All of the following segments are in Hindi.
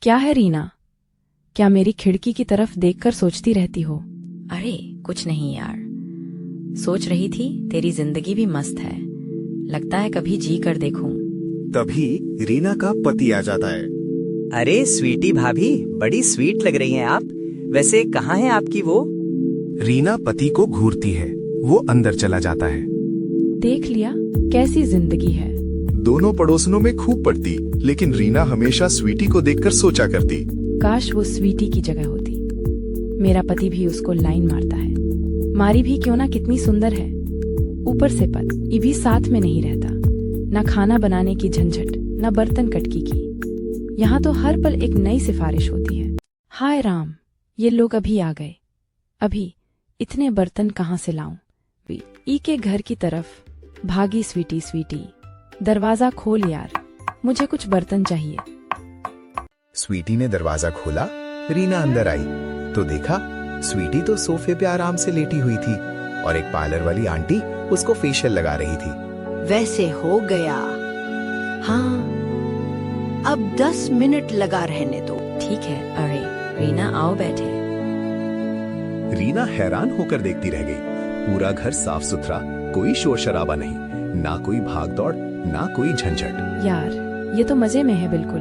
क्या है रीना? क्या मेरी खिड़की की तरफ देखकर सोचती रहती हो? अरे कुछ नहीं यार, सोच रही थी तेरी जिंदगी भी मस्त है, लगता है कभी जी कर देखूं। तभी रीना का पति आ जाता है। अरे स्वीटी भाभी, बड़ी स्वीट लग रही हैं आप। वैसे कहाँ है आपकी वो? रीना पति को घूरती है, वो अंदर चला जाता है। देख लिया कैसी जिंदगी है। दोनों पड़ोसनों में खूब पड़ती, लेकिन रीना हमेशा स्वीटी को देखकर सोचा करती, काश वो स्वीटी की जगह होती। मेरा पति भी उसको लाइन मारता है, मारी भी क्यों ना, कितनी सुंदर है। ऊपर से पति भी साथ में नहीं रहता, न खाना बनाने की झंझट, न बर्तन कटकी की। यहाँ तो हर पल एक नई सिफारिश होती है। हाय राम, ये लोग अभी आ गए। अभी इतने बर्तन कहाँ से लाऊं? ई के घर की तरफ भागी स्वीटी। स्वीटी दरवाजा खोल यार, मुझे कुछ बर्तन चाहिए। स्वीटी ने दरवाजा खोला, रीना अंदर आई तो देखा स्वीटी तो सोफे पे आराम से लेटी हुई थी और एक पार्लर वाली आंटी उसको फेशियल लगा रही थी। वैसे हो गया। हाँ, अब 10 मिनट लगा रहने दो। ठीक है। अरे रीना आओ बैठे। रीना हैरान होकर देखती रह गई। पूरा घर साफ सुथरा, कोई शोर शराबा नहीं, ना कोई भाग दौड़, ना कोई झंझट। यार ये तो मजे में है बिल्कुल।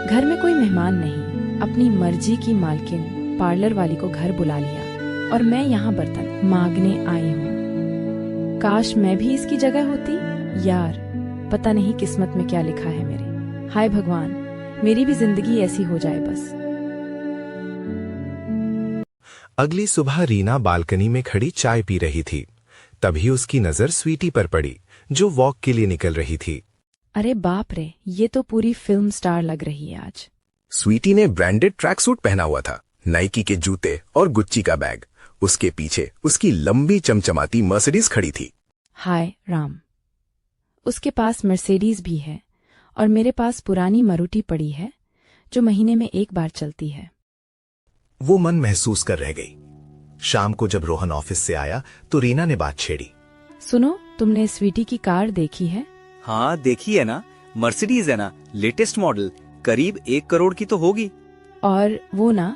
घर में कोई मेहमान नहीं, अपनी मर्जी की मालकिन पार्लर वाली को घर बुला लिया और मैं यहाँ बर्तन मांगने आई हूँ। काश मैं भी इसकी जगह होती। यार पता नहीं किस्मत में क्या लिखा है मेरे। हाय भगवान, मेरी भी जिंदगी ऐसी हो जाए बस। अगली सुबह रीना बालकनी में खड़ी चाय पी रही थी। तभी उसकी नजर स्वीटी पर पड़ी, जो वॉक के लिए निकल रही थी। अरे बाप रे, ये तो पूरी फिल्म स्टार लग रही है आज। स्वीटी ने ब्रांडेड ट्रैक सूट पहना हुआ था, नाइकी के जूते और गुच्ची का बैग। उसके पीछे उसकी लंबी चमचमाती मर्सिडीज खड़ी थी। हाय राम, उसके पास मर्सिडीज भी है और मेरे पास पुरानी मारुति पड़ी है, जो महीने में एक बार चलती है। वो मन महसूस कर रह गई। शाम को जब रोहन ऑफिस से आया तो रीना ने बात छेड़ी। सुनो, तुमने स्वीटी की कार देखी है? हाँ देखी है ना, मर्सिडीज है ना, लेटेस्ट मॉडल, करीब 1 करोड़ की तो होगी। और वो ना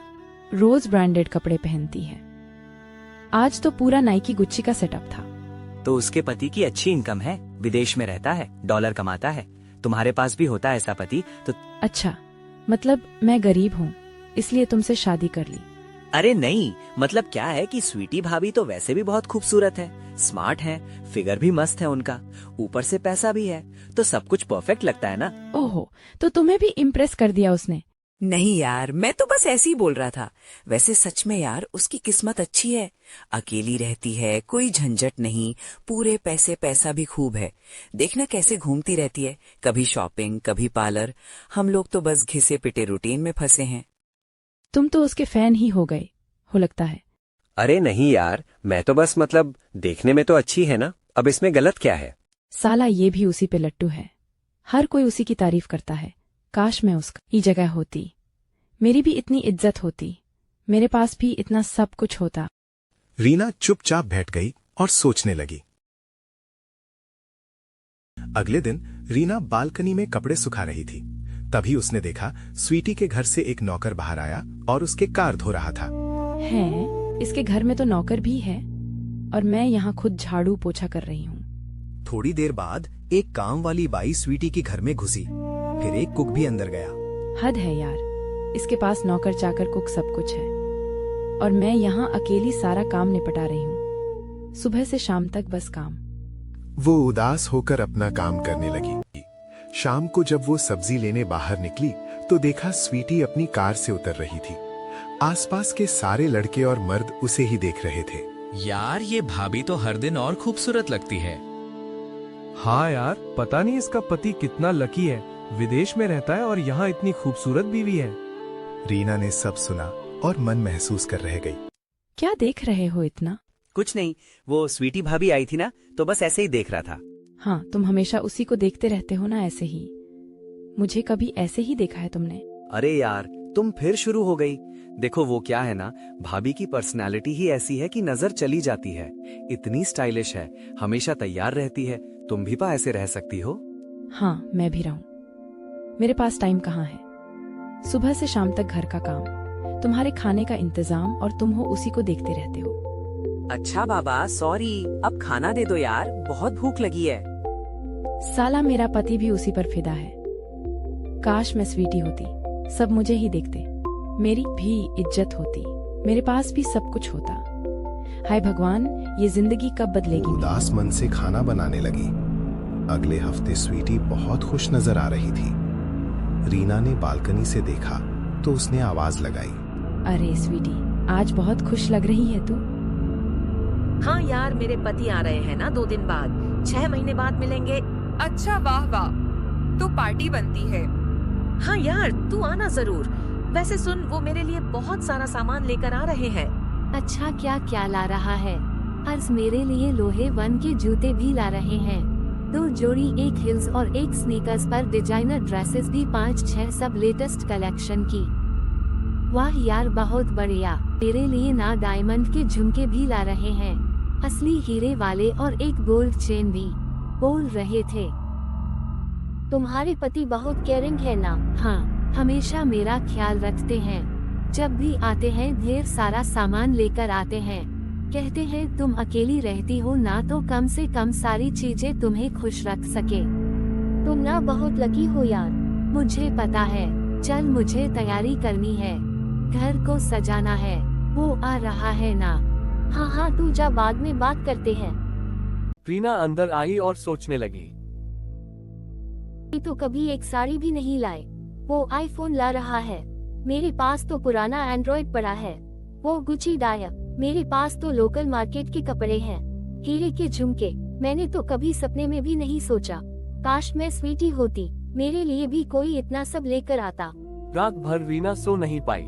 रोज ब्रांडेड कपड़े पहनती है। आज तो पूरा नाइकी गुच्ची का सेटअप था। तो उसके पति की अच्छी इनकम है, विदेश में रहता है, डॉलर कमाता है। तुम्हारे पास भी होता है ऐसा पति तो? अच्छा, मतलब मैं गरीब हूँ इसलिए तुमसे शादी कर ली? अरे नहीं, मतलब क्या है कि स्वीटी भाभी तो वैसे भी बहुत खूबसूरत है, स्मार्ट है, फिगर भी मस्त है उनका, ऊपर से पैसा भी है, तो सब कुछ परफेक्ट लगता है ना। ओहो, तो तुम्हें भी इम्प्रेस कर दिया उसने? नहीं यार, मैं तो बस ऐसे ही बोल रहा था। वैसे सच में यार उसकी किस्मत अच्छी है, अकेली रहती है, कोई झंझट नहीं, पूरे पैसा भी खूब है। देखना कैसे घूमती रहती है, कभी शॉपिंग, कभी पार्लर। हम लोग तो बस घिसे पिटे रूटीन में फंसे हैं। तुम तो उसके फैन ही हो गए हो लगता है। अरे नहीं यार, मैं तो बस मतलब देखने में तो अच्छी है ना, अब इसमें गलत क्या है? साला ये भी उसी पे लट्टू है, हर कोई उसी की तारीफ करता है। काश मैं उसकी जगह होती, मेरी भी इतनी इज्जत होती, मेरे पास भी इतना सब कुछ होता। रीना चुपचाप बैठ गई और सोचने लगी। अगले दिन रीना बालकनी में कपड़े सुखा रही थी। तभी उसने देखा स्वीटी के घर से एक नौकर बाहर आया और उसके कार धो रहा था। हैं, इसके घर में तो नौकर भी है और मैं यहाँ खुद झाड़ू पोछा कर रही हूँ। थोड़ी देर बाद एक काम वाली बाई स्वीटी के घर में घुसी, फिर एक कुक भी अंदर गया। हद है यार, इसके पास नौकर चाकर कुक सब कुछ है और मैं यहाँ अकेली सारा काम निपटा रही हूँ। सुबह से शाम तक बस काम। वो उदास होकर अपना काम करने लगी। शाम को जब वो सब्जी लेने बाहर निकली तो देखा स्वीटी अपनी कार से उतर रही थी। आसपास के सारे लड़के और मर्द उसे ही देख रहे थे। यार ये भाभी तो हर दिन और खूबसूरत लगती है। हाँ यार, पता नहीं इसका पति कितना लकी है, विदेश में रहता है और यहाँ इतनी खूबसूरत बीवी है। रीना ने सब सुना और मन महसूस कर रह गई। क्या देख रहे हो इतना? कुछ नहीं, वो स्वीटी भाभी आई थी ना, तो बस ऐसे ही देख रहा था। हाँ, तुम हमेशा उसी को देखते रहते हो ना, ऐसे ही। मुझे कभी ऐसे ही देखा है तुमने? अरे यार, तुम फिर शुरू हो गई। देखो वो क्या है ना, भाभी की पर्सनालिटी ही ऐसी है कि नजर चली जाती है। इतनी स्टाइलिश है, हमेशा तैयार रहती है। तुम भी ऐसे रह सकती हो। हाँ, मैं भी रहूं। मेरे पास टाइम कहाँ है? सुबह से शाम तक घर का काम, तुम्हारे खाने का इंतजाम, और तुम हो उसी को देखते रहते हो। अच्छा बाबा, सॉरी, अब खाना दे दो यार, बहुत भूख लगी है। साला मेरा पति भी उसी पर फिदा है। काश मैं स्वीटी होती, सब मुझे ही देखते, मेरी भी इज्जत होती, मेरे पास भी सब कुछ होता। हाय भगवान, ये जिंदगी कब बदलेगी? उदास मन से खाना बनाने लगी। अगले हफ्ते स्वीटी बहुत खुश नजर आ रही थी। रीना ने बालकनी से देखा तो उसने आवाज लगाई, अरे स्वीटी, आज बहुत खुश लग रही है तू। हाँ यार, मेरे पति आ रहे हैं ना 2 दिन बाद, 6 महीने बाद मिलेंगे। अच्छा, वाह वाह, तो पार्टी बनती है। हाँ यार, तू आना जरूर। वैसे सुन, वो मेरे लिए बहुत सारा सामान लेकर आ रहे हैं। अच्छा, क्या क्या ला रहा है? अर्ज मेरे लिए लोहे वन के जूते भी ला रहे हैं, 2 जोड़ी, 1 हिल्स और 1 स्नीकर्स पर डिजाइनर ड्रेसेस भी 5-6, सब लेटेस्ट कलेक्शन की। वाह यार, बहुत बढ़िया। तेरे लिए ना डायमंड के झुमके भी ला रहे हैं, असली हीरे वाले, और 1 गोल्ड चेन भी। बोल रहे थे तुम्हारे पति बहुत केयरिंग है ना? हाँ, हमेशा मेरा ख्याल रखते हैं। जब भी आते हैं ढेर सारा सामान लेकर आते हैं। कहते हैं तुम अकेली रहती हो ना, तो कम से कम सारी चीजें तुम्हें खुश रख सके। तुम ना बहुत लकी हो यार। मुझे पता है। चल, मुझे तैयारी करनी है, घर को सजाना है। वो आ रहा है ना? हाँ, तू जा, बाद में बात करते हैं। रीना अंदर आई और सोचने लगी। तो कभी एक साड़ी भी नहीं लाए। वो आईफोन ला रहा है, मेरे पास तो पुराना एंड्रॉइड पड़ा है। वो गुची डाया, मेरे पास तो लोकल मार्केट के कपड़े हैं, हीरे के झुमके। मैंने तो कभी सपने में भी नहीं सोचा। काश मैं स्वीटी होती, मेरे लिए भी कोई इतना सब लेकर आता। रात भर रीना सो नहीं पाई।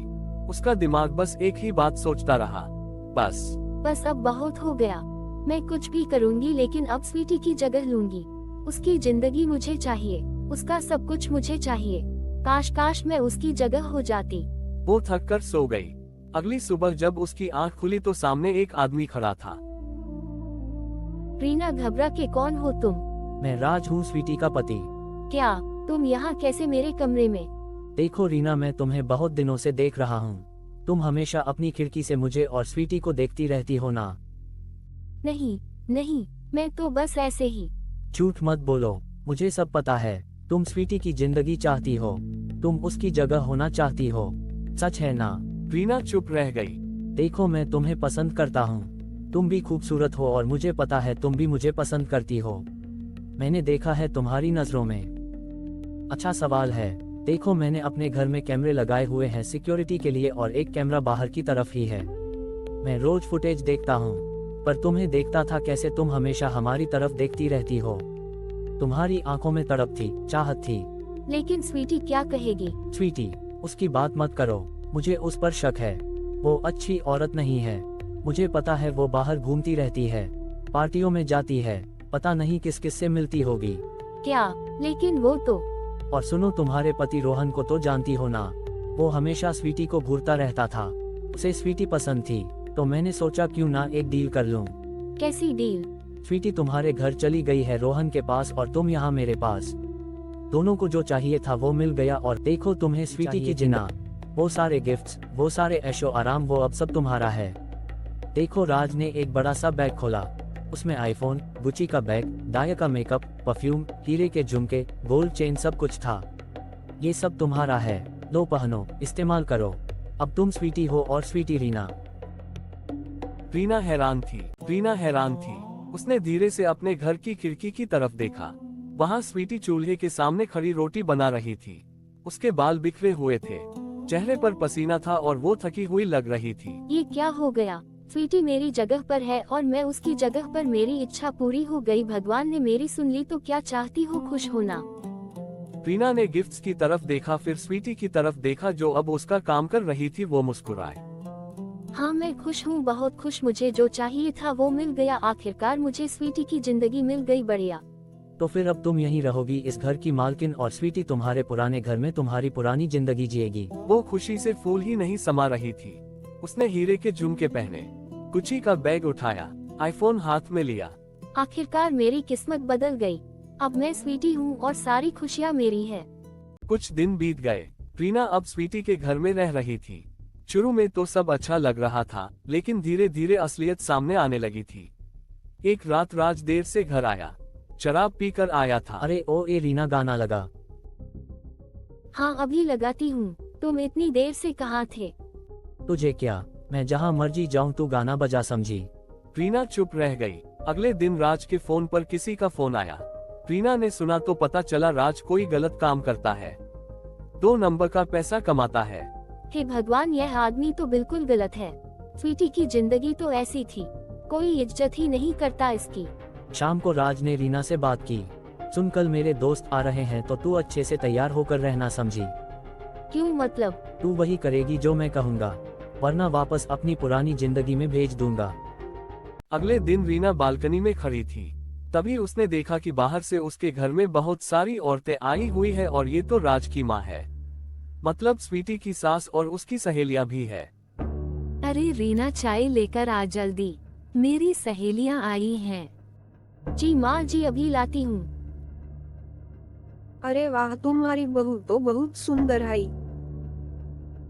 उसका दिमाग बस एक ही बात सोचता रहा, बस अब बहुत हो गया। मैं कुछ भी करूंगी, लेकिन अब स्वीटी की जगह लूंगी। उसकी जिंदगी मुझे चाहिए, उसका सब कुछ मुझे चाहिए। काश मैं उसकी जगह हो जाती। वो थक कर सो गई। अगली सुबह जब उसकी आंख खुली तो सामने एक आदमी खड़ा था। रीना, घबरा के कौन हो तुम? मैं राज हूँ, स्वीटी का पति। क्या तुम यहाँ कैसे मेरे कमरे में? देखो रीना, मैं तुम्हें बहुत दिनों से देख रहा हूँ। तुम हमेशा अपनी खिड़की से मुझे और स्वीटी को देखती रहती हो ना? नहीं, मैं तो बस ऐसे ही। झूठ मत बोलो, मुझे सब पता है। तुम स्वीटी की जिंदगी चाहती हो, तुम उसकी जगह होना चाहती हो, सच है ना? रीना चुप रह गई। देखो, मैं तुम्हें पसंद करता हूँ। तुम भी खूबसूरत हो और मुझे पता है तुम भी मुझे पसंद करती हो। मैंने देखा है तुम्हारी नजरों में। अच्छा सवाल है। देखो, मैंने अपने घर में कैमरे लगाए हुए हैं सिक्योरिटी के लिए, और एक कैमरा बाहर की तरफ ही है। मैं रोज फुटेज देखता हूँ, पर तुम्हें देखता था कैसे तुम हमेशा हमारी तरफ देखती रहती हो। तुम्हारी आंखों में तड़प थी, चाहत थी। लेकिन स्वीटी क्या कहेगी? स्वीटी, उसकी बात मत करो, मुझे उस पर शक है। वो अच्छी औरत नहीं है। मुझे पता है वो बाहर घूमती रहती है, पार्टियों में जाती है, पता नहीं किस किस से मिलती होगी। क्या? लेकिन वो तो। और सुनो, तुम्हारे पति रोहन को तो जानती हो ना? वो हमेशा स्वीटी को घूरता रहता था। उसे स्वीटी पसंद थी, तो मैंने सोचा क्यों ना एक डील कर लूं। कैसी डील? स्वीटी तुम्हारे घर चली गई है रोहन के पास, और तुम यहाँ मेरे पास। दोनों को जो चाहिए था वो मिल गया, और देखो तुम्हें स्वीटी की जिना, वो सारे गिफ्ट्स, वो सारे ऐशो आराम, वो अब सब तुम्हारा है। देखो, राज ने एक बड़ा सा बैग खोला। उसमें आईफोन, गुची का बैग, डाया का मेकअप, परफ्यूम, हीरे के झुमके, गोल्ड चेन, सब कुछ था। ये सब तुम्हारा है, लो पहनो, इस्तेमाल करो। अब तुम स्वीटी हो और स्वीटी रीना। रीना हैरान थी। उसने धीरे से अपने घर की खिड़की की तरफ देखा। वहाँ स्वीटी चूल्हे के सामने खड़ी रोटी बना रही थी। उसके बाल बिखरे हुए थे, चेहरे पर पसीना था और वो थकी हुई लग रही थी। ये क्या हो गया? स्वीटी मेरी जगह पर है और मैं उसकी जगह पर। मेरी इच्छा पूरी हो गई, भगवान ने मेरी सुन ली। तो क्या चाहती हो? खुश होना। रीना ने गिफ्ट्स की तरफ देखा, फिर स्वीटी की तरफ देखा जो अब उसका काम कर रही थी। वो मुस्कुराए। हाँ, मैं खुश हूँ, बहुत खुश। मुझे जो चाहिए था वो मिल गया। आखिरकार मुझे स्वीटी की जिंदगी मिल गई। बढ़िया। तो फिर अब तुम यहीं रहोगी, इस घर की मालकिन, और स्वीटी तुम्हारे पुराने घर में तुम्हारी पुरानी जिंदगी जिएगी। वो खुशी से फूल ही नहीं समा रही थी। उसने हीरे के झुमके पहने, गुची का बैग उठाया, आईफोन हाथ में लिया। आखिरकार मेरी किस्मत बदल गई। अब मैं स्वीटी हूँ और सारी खुशियाँ मेरी है। कुछ दिन बीत गए। रीना अब स्वीटी के घर में रह रही थी। शुरू में तो सब अच्छा लग रहा था, लेकिन धीरे धीरे असलियत सामने आने लगी थी। एक रात राज देर से घर आया, शराब पीकर आया था। अरे ओ ए रीना, गाना लगा। हाँ अभी लगाती हूँ। तुम इतनी देर से कहाँ थे? तुझे क्या, मैं जहाँ मर्जी जाऊँ तू गाना बजा, समझी? रीना चुप रह गई। अगले दिन राज के फोन पर किसी का फोन आया। रीना ने सुना तो पता चला राज कोई गलत काम करता है, 2 नंबर का पैसा कमाता है। हे भगवान, यह आदमी तो बिल्कुल गलत है। स्वीटी की जिंदगी तो ऐसी थी, कोई इज्जत ही नहीं करता इसकी। शाम को राज ने रीना से बात की। सुन, कल मेरे दोस्त आ रहे हैं तो तू अच्छे से तैयार होकर रहना, समझी? क्यों, मतलब? तू वही करेगी जो मैं कहूँगा, वरना वापस अपनी पुरानी जिंदगी में भेज दूंगा। अगले दिन रीना बालकनी में खड़ी थी, तभी उसने देखा कि बाहर से उसके घर में बहुत सारी औरतें आई हुई है और ये तो राज की माँ है, मतलब स्वीटी की सास और उसकी सहेलियां भी है। अरे रीना, चाय लेकर आ जल्दी, मेरी सहेलियां आई हैं। जी माँ जी, अभी लाती हूँ। अरे वाह, तुम्हारी बहू तो बहुत सुंदर है।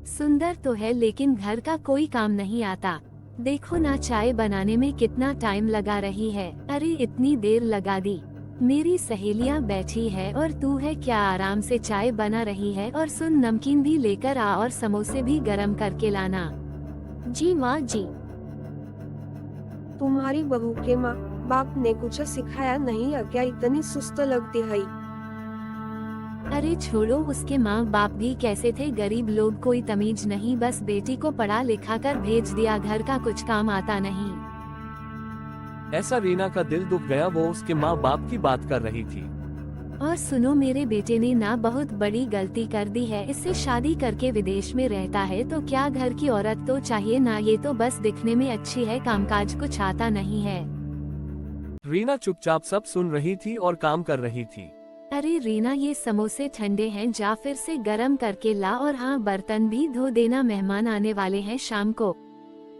सुंदर तो है, लेकिन घर का कोई काम नहीं आता। देखो ना, चाय बनाने में कितना टाइम लगा रही है। अरे इतनी देर लगा दी। मेरी सहेलियां बैठी है और तू है क्या आराम से चाय बना रही है? और सुन, नमकीन भी लेकर आ और समोसे भी गरम करके लाना। जी माँ जी। तुम्हारी बहू के माँ बाप ने कुछ सिखाया नहीं है क्या? इतनी सुस्त लगती है। अरे छोड़ो, उसके माँ बाप भी कैसे थे, गरीब लोग, कोई तमीज नहीं, बस बेटी को पढ़ा लिखा कर भेज दिया, घर का कुछ काम आता नहीं। ऐसा रीना का दिल दुख गया, वो उसके माँ बाप की बात कर रही थी। और सुनो, मेरे बेटे ने ना बहुत बड़ी गलती कर दी है, इससे शादी करके विदेश में रहता है तो क्या घर की औरत तो चाहिए ना, ये तो बस दिखने में अच्छी है, कामकाज कुछ आता नहीं है। रीना चुपचाप सब सुन रही थी और काम कर रही थी। अरे रीना, ये समोसे ठंडे हैं, जा फिर से गरम करके ला, और हाँ बर्तन भी धो देना, मेहमान आने वाले हैं शाम को।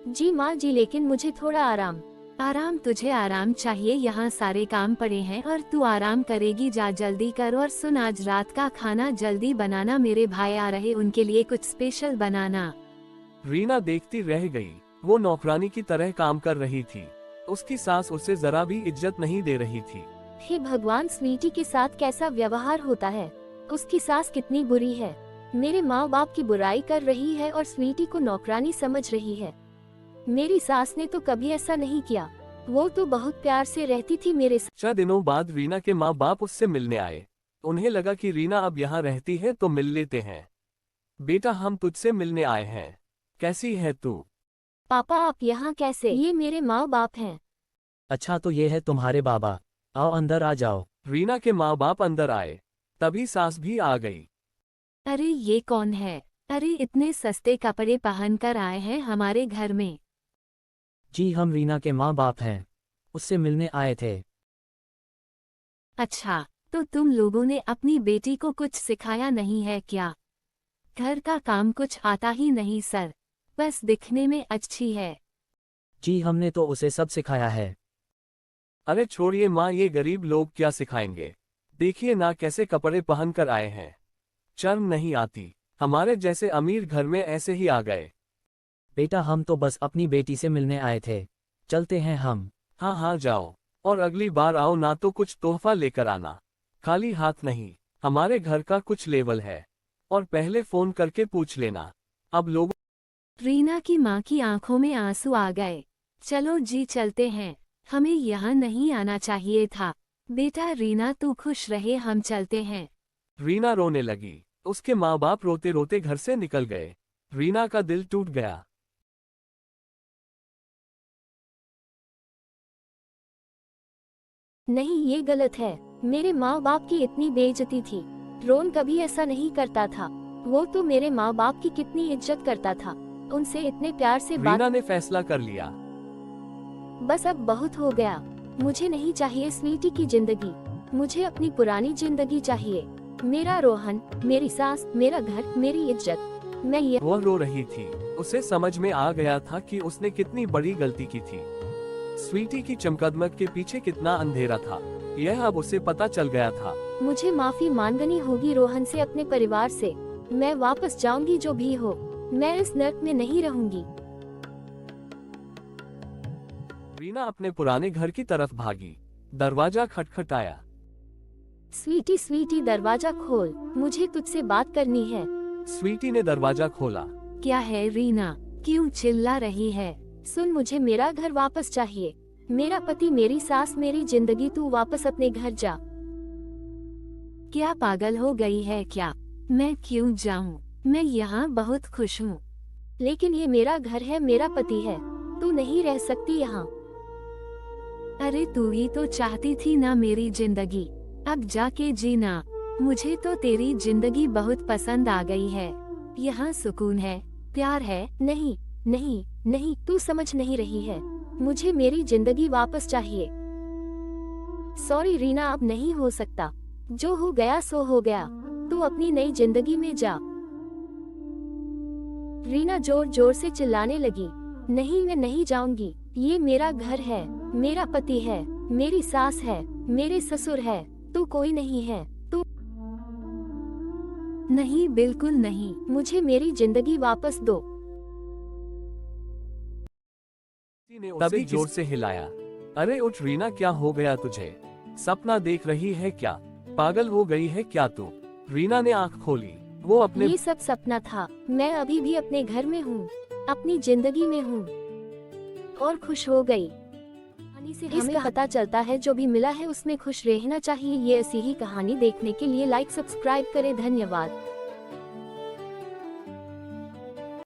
जी माँ जी, लेकिन मुझे थोड़ा आराम। आराम? तुझे आराम चाहिए? यहाँ सारे काम पड़े हैं और तू आराम करेगी? जा जल्दी कर। और सुन, आज रात का खाना जल्दी बनाना, मेरे भाई आ रहे, उनके लिए कुछ स्पेशल बनाना। रीना देखती रह गई। वो नौकरानी की तरह काम कर रही थी, उसकी सास उसे जरा भी इज्जत नहीं दे रही थी। हे भगवान, स्वीटी के साथ कैसा व्यवहार होता है? उसकी सास कितनी बुरी है, मेरे माँ बाप की बुराई कर रही है और स्वीटी को नौकरानी समझ रही है। मेरी सास ने तो कभी ऐसा नहीं किया, वो तो बहुत प्यार से रहती थी मेरे साथ। 6 दिनों बाद रीना के माँ बाप उससे मिलने आए। उन्हें लगा कि रीना अब यहाँ रहती है तो मिल लेते हैं। बेटा, हम तुझसे मिलने आए हैं, कैसी है तू? पापा, आप यहाँ कैसे? ये मेरे माँ बाप हैं। अच्छा, तो ये है तुम्हारे बाबा, आओ अंदर आ जाओ। रीना के माँ बाप अंदर आए, तभी सास भी आ गई। अरे ये कौन है? अरे इतने सस्ते कपड़े पहनकर आए हैं हमारे घर में। जी, हम रीना के माँ बाप हैं, उससे मिलने आए थे। अच्छा, तो तुम लोगों ने अपनी बेटी को कुछ सिखाया नहीं है क्या? घर का काम कुछ आता ही नहीं सर, बस दिखने में अच्छी है। जी, हमने तो उसे सब सिखाया है। अरे छोड़िए माँ, ये गरीब लोग क्या सिखाएंगे? देखिए ना कैसे कपड़े पहन कर आए हैं, शर्म नहीं आती? हमारे जैसे अमीर घर में ऐसे ही आ गए। बेटा, हम तो बस अपनी बेटी से मिलने आए थे, चलते हैं हम। हाँ हाँ जाओ, और अगली बार आओ ना तो कुछ तोहफा लेकर आना, खाली हाथ नहीं। हमारे घर का कुछ लेवल है, और पहले फोन करके पूछ लेना। अब लोग रीना की माँ की आंखों में आंसू आ गए। चलो जी चलते हैं, हमें यहाँ नहीं आना चाहिए था। बेटा रीना, तू खुश रहे, हम चलते हैं। रीना रोने लगी। उसके माँ बाप रोते रोते घर से निकल गए। रीना का दिल टूट गया। नहीं, ये गलत है। मेरे माँ बाप की इतनी बेइज्जती थी। रोन कभी ऐसा नहीं करता था। वो तो मेरे माँ बाप की कितनी इज्जत करता था, उनसे इतने प्यार से बात। रीना ने फैसला कर लिया। बस अब बहुत हो गया। मुझे नहीं चाहिए स्वीटी की जिंदगी, मुझे अपनी पुरानी जिंदगी चाहिए। मेरा रोहन, मेरी सास, मेरा घर, मेरी इज्जत। मैं ये। वो रो रही थी। उसे समझ में आ गया था कि उसने कितनी बड़ी गलती की थी। स्वीटी की चमकदमक के पीछे कितना अंधेरा था, यह अब उसे पता चल गया था। मुझे माफी मांगनी होगी रोहन से, अपने परिवार से। मैं वापस जाऊंगी जो भी हो, मैं इस नर्क में नहीं रहूंगी। रीना अपने पुराने घर की तरफ भागी। दरवाजा खटखटाया। स्वीटी स्वीटी दरवाजा खोल, मुझे तुझसे बात करनी है। स्वीटी ने दरवाजा खोला। क्या है रीना, क्यों चिल्ला रही है? सुन, मुझे मेरा घर वापस चाहिए, मेरा पति, मेरी सास, मेरी जिंदगी। तू वापस अपने घर जा। क्या पागल हो गई है क्या? मैं क्यों जाऊं? मैं यहाँ बहुत खुश हूँ, लेकिन ये मेरा घर है, मेरा पति है, तू नहीं रह सकती यहाँ। अरे तू ही तो चाहती थी ना मेरी जिंदगी, अब जाके जीना। मुझे तो तेरी जिंदगी बहुत पसंद आ गई है, यहाँ सुकून है, प्यार है। नहीं नहीं नहीं, तू समझ नहीं रही है, मुझे मेरी जिंदगी वापस चाहिए। सॉरी रीना, अब नहीं हो सकता, जो हो गया सो हो गया, तू अपनी नई जिंदगी में जा। रीना जोर जोर से चिल्लाने लगी। नहीं, मैं नहीं जाऊंगी, ये मेरा घर है, मेरा पति है, मेरी सास है, मेरे ससुर है, तू कोई नहीं है। तू नहीं, बिल्कुल नहीं, मुझे मेरी जिंदगी वापस दो। तभी जोर से हिलाया। अरे उठ रीना, क्या हो गया तुझे? सपना देख रही है क्या? पागल हो गई है क्या तू? रीना ने आंख खोली। वो अपने ये सब सपना था, मैं अभी भी अपने घर में हूँ, अपनी जिंदगी में हूँ और खुश हो गई। कहानी से हमें पता चलता है जो भी मिला है उसमें खुश रहना चाहिए। ये ऐसी ही कहानी देखने के लिए लाइक सब्सक्राइब करें। धन्यवाद।